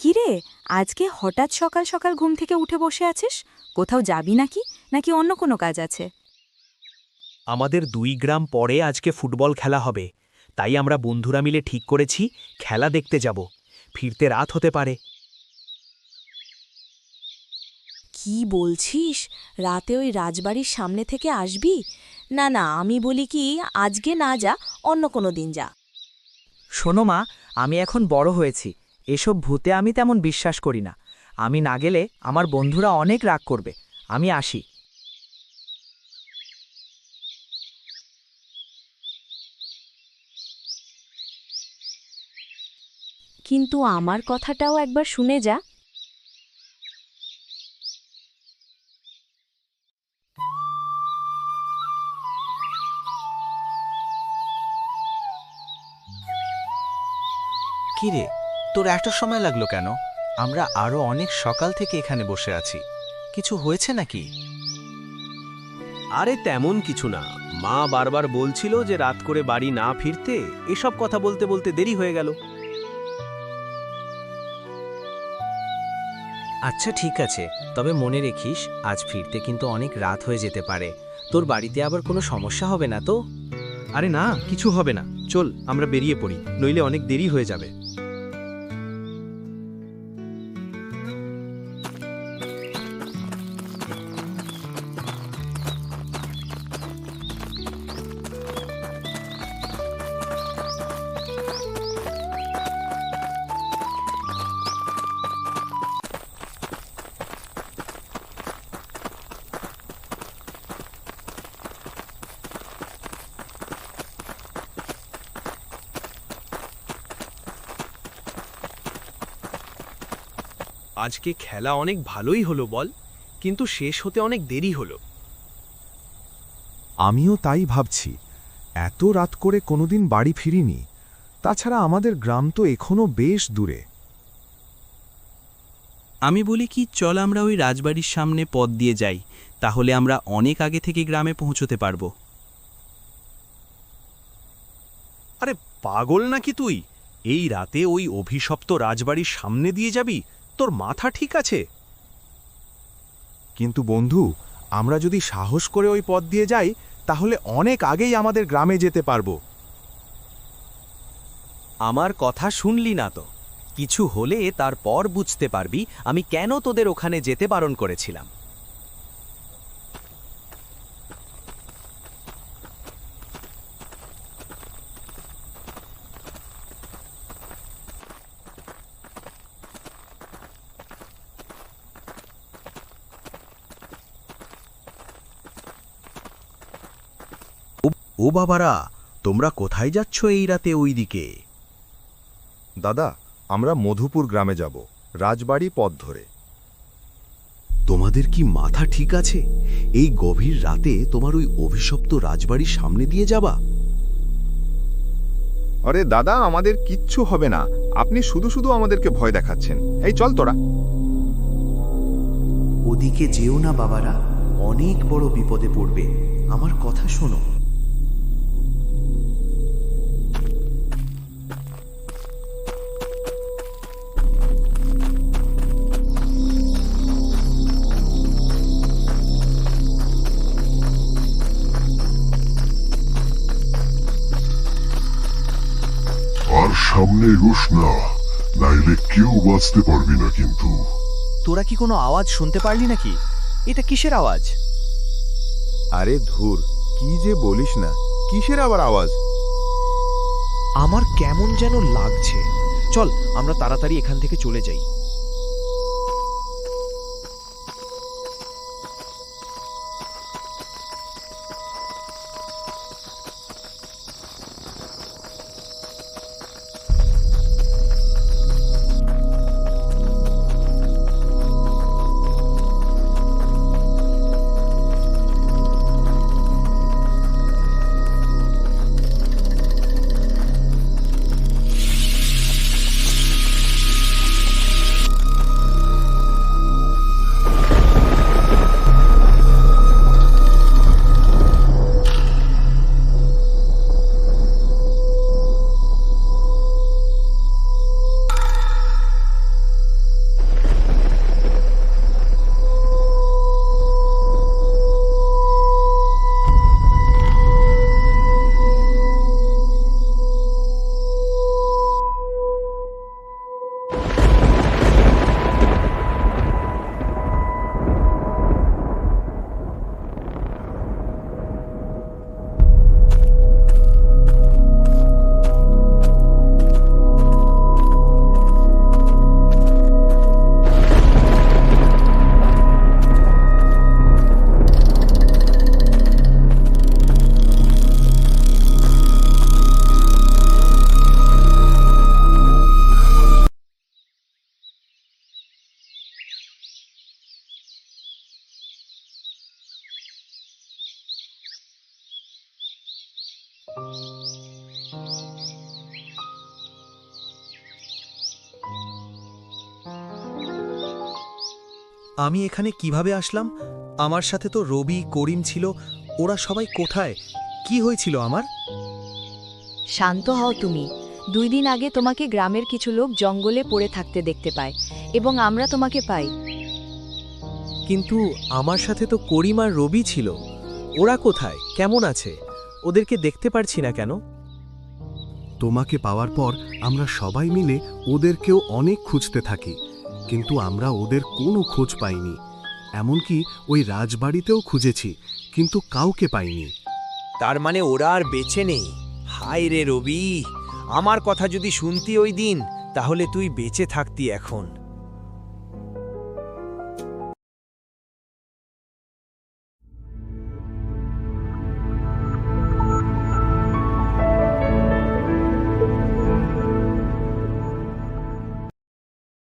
কিরে, আজকে হঠাৎ সকাল সকাল ঘুম থেকে উঠে বসে আছিস? কোথাও যাবি নাকি, নাকি অন্য কোনো কাজ আছে? আমাদের 2 গ্রাম পরে আজকে ফুটবল খেলা হবে, তাই আমরা বন্ধুরা মিলে ঠিক করেছি খেলা দেখতে যাব। ফিরতে রাত হতে পারে। কি বলছিস? রাতে ওই রাজবাড়ির সামনে থেকে আসবি? না না, আমি বলি কি, আজকে না যা, অন্য কোনো দিন যা। শোনো মা, আমি এখন বড় হয়েছি, এসব ভূতে আমি তেমন বিশ্বাস করি না। আমি না গেলে আমার বন্ধুরা অনেক রাগ করবে। আমি আসি। কিন্তু আমার কথাটাও একবার শুনে যা। কিরে, তোর এত সময় লাগলো কেন? আমরা আরো অনেক সকাল থেকে এখানে বসে আছি। কিছু হয়েছে নাকি? আরে তেমন কিছু না, মা বারবার বলছিল যে রাত করে বাড়ি না ফিরতে। এসব কথা বলতে বলতে দেরি হয়ে গেল। আচ্ছা ঠিক আছে, তবে মনে রেখিস আজ ফিরতে কিন্তু অনেক রাত হয়ে যেতে পারে। তোর বাড়িতে আবার কোনো সমস্যা হবে না তো? আরে না, কিছু হবে না, চল আমরা বেরিয়ে পড়ি, নইলে অনেক দেরি হয়ে যাবে। আজকে খেলা অনেক ভালোই হলো বল, কিন্তু শেষ হতে অনেক দেরি হলো। আমিও তাই ভাবছি, এত রাত করে কোনোদিন বাড়ি ফিরিনি। তাছাড়া আমাদের গ্রাম তো এখনো বেশ দূরে। আমি বলি কি, চল আমরা ওই রাজবাড়ির সামনে পথ দিয়ে যাই, তাহলে আমরা অনেক আগে থেকে গ্রামে পৌঁছতে পারবো। আরে পাগল নাকি তুই? এই রাতে ওই অভিশপ্ত রাজবাড়ির সামনে দিয়ে যাবি? তোর মাথা ঠিক আছে? কিন্তু বন্ধু, আমরা যদি সাহস করে ওই পথ দিয়ে যাই, তাহলে অনেক আগেই আমাদের গ্রামে যেতে পারবো। আমার কথা শুনলি না তো? কিছু হলে তারপর বুঝতে পারবি আমি কেন তোদের ওখানে যেতে বারণ করেছিলাম। ও বাবারা, তোমরা কোথায় যাচ্ছ এই রাতে ওই দিকে? দাদা, আমরা মধুপুর গ্রামে যাব, রাজবাড়ি পথ ধরে। তোমাদের কি মাথা ঠিক আছে? এই গভীর রাতে তোমার ওই অভিশপ্ত রাজবাড়ির সামনে দিয়ে যাবা? আরে দাদা, আমাদের কিচ্ছু হবে না, আপনি শুধু শুধু আমাদেরকে ভয় দেখাচ্ছেন। এই চল তোরা। ওদিকে যেও না বাবারা, অনেক বড় বিপদে পড়বে। আমার কথা শোনো। আর সামনে এগোস না, নাইলে কেউ বাঁচতে পারবি না কিন্তু। তোরা কি কোনো আওয়াজ শুনতে পারলি নাকি? এটা কিসের আওয়াজ? আরে ধুর, কি যে বলিস না, কিসের আবার আওয়াজ? আমার কেমন যেন লাগছে। চল আমরা তাড়াতাড়ি এখান থেকে চলে যাই। আমি এখানে কিভাবে আসলাম? আমার সাথে তো রবি, করিম ছিল। ওরা সবাই কোথায়? কি হয়েছিল আমার? শান্ত হও তুমি। 2 দিন আগে তোমাকে গ্রামের কিছু লোক জঙ্গলে পড়ে থাকতে দেখতে পায় এবং আমরা তোমাকে পাই। কিন্তু আমার সাথে তো করিম আর রবি ছিল। ওরা কোথায়? কেমন আছে? ওদেরকে দেখতে পারছি না কেন? তোমাকে পাওয়ার পর আমরা সবাই মিলে ওদেরকেও অনেক খুঁজতে থাকি, কিন্তু আমরা ওদের কোনো খোঁজ পাইনি। এমনকি ওই রাজবাড়িতেও খুঁজেছি, কিন্তু কাউকে পাইনি। তার মানে ওরা আর বেঁচে নেই? হায় রে রবি, আমার কথা যদি শুনতি ওই দিন, তাহলে তুই বেঁচে থাকতি এখন।